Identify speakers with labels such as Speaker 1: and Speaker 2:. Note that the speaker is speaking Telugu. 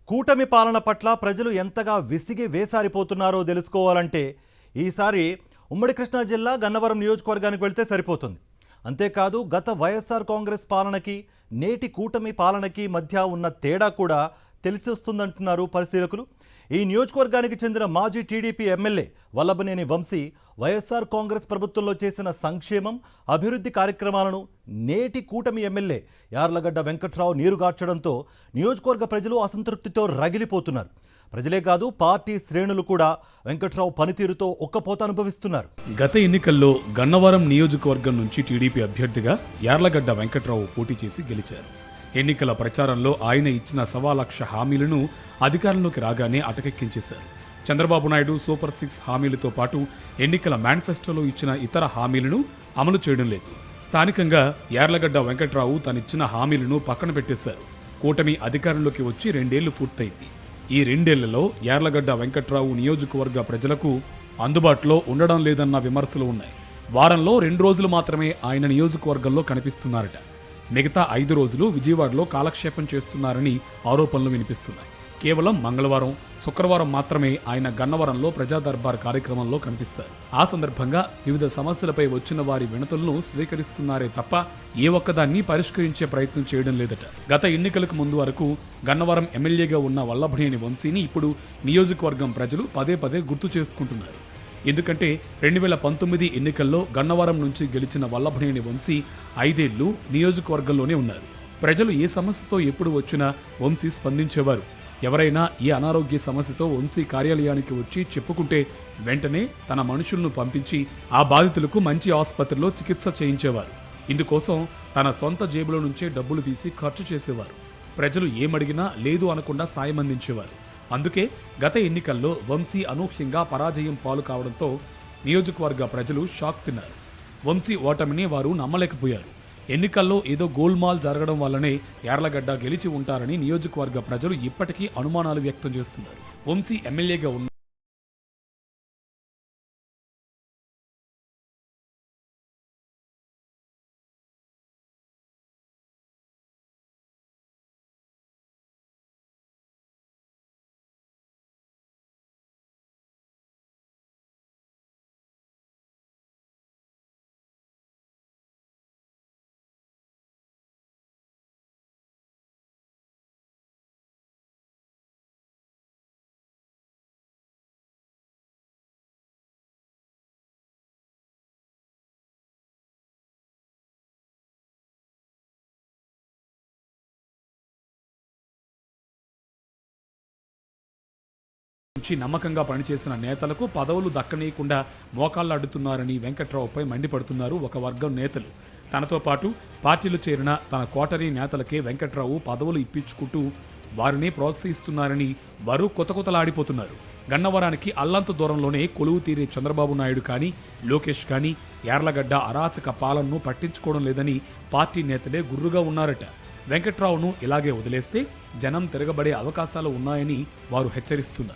Speaker 1: కూటమి పాలన పట్ల ప్రజలు ఎంతగా విసిగి వేసారిపోతున్నారో తెలుసుకోవాలంటే ఈసారి ఉమ్మడి కృష్ణా జిల్లా గన్నవరం నియోజకవర్గానికి వెళ్తే సరిపోతుంది. అంతేకాదు గత వైఎస్ఆర్ కాంగ్రెస్ పాలనకి నేటి కూటమి పాలనకి మధ్య ఉన్న తేడా కూడా తెలిసి వస్తుందంటున్నారు పరిశీలకులు. ఈ నియోజకవర్గానికి చెందిన మాజీ టీడీపీ ఎమ్మెల్యే వల్లభనేని వంశీ వైఎస్ఆర్ కాంగ్రెస్ ప్రభుత్వంలో చేసిన సంక్షేమం, అభివృద్ధి కార్యక్రమాలను నేటి కూటమి ఎమ్మెల్యే యార్లగడ్డ వెంకట్రావు నీరుగార్చడంతో నియోజకవర్గ ప్రజలు అసంతృప్తితో రగిలిపోతున్నారు. ప్రజలే కాదు, పార్టీ శ్రేణులు కూడా వెంకట్రావు పనితీరుతో ఒక్కపోత అనుభవిస్తున్నారు.
Speaker 2: గత ఎన్నికల్లో గన్నవరం నియోజకవర్గం నుంచి టీడీపీ అభ్యర్థిగా యార్లగడ్డ వెంకట్రావు పోటీ చేసి గెలిచారు. ఎన్నికల ప్రచారంలో ఆయన ఇచ్చిన 1,00,000 హామీలను అధికారంలోకి రాగానే అటకెక్కించేశారు. చంద్రబాబు నాయుడు సూపర్ 6 హామీలతో పాటు ఎన్నికల మేనిఫెస్టోలో ఇచ్చిన ఇతర హామీలను అమలు చేయడం లేదు. స్థానికంగా యార్లగడ్డ వెంకట్రావు తనిచ్చిన హామీలను పక్కన పెట్టేశారు. కూటమి అధికారంలోకి వచ్చి 2 ఏళ్లు పూర్తయింది. ఈ 2 ఏళ్లలో యార్లగడ్డ వెంకట్రావు నియోజకవర్గ ప్రజలకు అందుబాటులో ఉండడం లేదన్న విమర్శలు ఉన్నాయి. వారంలో 2 రోజులు మాత్రమే ఆయన నియోజకవర్గంలో కనిపిస్తున్నారట. మిగతా 5 రోజులు విజయవాడలో కాలక్షేపం చేస్తున్నారని ఆరోపణలు వినిపిస్తున్నాయి. కేవలం మంగళవారం, శుక్రవారం మాత్రమే ఆయన గన్నవరంలో ప్రజా దర్బార్ కార్యక్రమంలో కనిపిస్తారు. ఆ సందర్భంగా వివిధ సమస్యలపై వచ్చిన వారి వినతులను స్వీకరిస్తున్నారే తప్ప ఏ ఒక్కదాన్ని పరిష్కరించే ప్రయత్నం చేయడం లేదట. గత ఎన్నికలకు ముందు వరకు గన్నవరం ఎమ్మెల్యేగా ఉన్న వల్లభనేని వంశీని ఇప్పుడు నియోజకవర్గం ప్రజలు పదే పదే గుర్తు చేసుకుంటున్నారు. ఎందుకంటే 2019 ఎన్నికల్లో గన్నవరం నుంచి గెలిచిన వల్లభనేని వంశీ 5 ఏళ్లు నియోజకవర్గంలోనే ఉన్నారు. ప్రజలు ఏ సమస్యతో ఎప్పుడు వచ్చినా వంశీ స్పందించేవారు. ఎవరైనా ఏ అనారోగ్య సమస్యతో వంశీ కార్యాలయానికి వచ్చి చెప్పుకుంటే వెంటనే తన మనుషులను పంపించి ఆ బాధితులకు మంచి ఆసుపత్రిలో చికిత్స చేయించేవారు. ఇందుకోసం తన సొంత జేబులో నుంచే డబ్బులు తీసి ఖర్చు చేసేవారు. ప్రజలు ఏమడిగినా లేదు అనకుండా సాయం అందించేవారు. అందుకే గత ఎన్నికల్లో వంశీ అనూహ్యంగా పరాజయం పాలు కావడంతో నియోజకవర్గ ప్రజలు షాక్ తిన్నారు. వంశీ ఓటమిని వారు నమ్మలేకపోయారు. ఎన్నికల్లో ఏదో గోల్మాల్ జరగడం వల్లనే యార్లగడ్డ గెలిచి ఉంటారని నియోజకవర్గ ప్రజలు ఇప్పటికీ అనుమానాలు వ్యక్తం చేస్తున్నారు. వంశీ ఎమ్మెల్యేగా ఉన్న నుంచి నమ్మకంగా పనిచేసిన నేతలకు పదవులు దక్కనీయకుండా మోకాళ్ళు అడ్డుతున్నారని వెంకట్రావుపై మండిపడుతున్నారు ఒక వర్గం నేతలు. తనతో పాటు పార్టీలు చేరిన తన కోటరీ నేతలకే వెంకట్రావు పదవులు ఇప్పించుకుంటూ వారిని ప్రోత్సహిస్తున్నారని వారు కొత్తలాడిపోతున్నారు. గన్నవరానికి అల్లంత దూరంలోనే కొలువు తీరే చంద్రబాబు నాయుడు కానీ, లోకేష్ కానీ యార్లగడ్డ అరాచక పాలనను పట్టించుకోవడం లేదని పార్టీ నేతలే గుర్రుగా ఉన్నారట. వెంకట్రావును ఇలాగే వదిలేస్తే జనం తిరగబడే అవకాశాలు ఉన్నాయని వారు హెచ్చరిస్తున్నారు.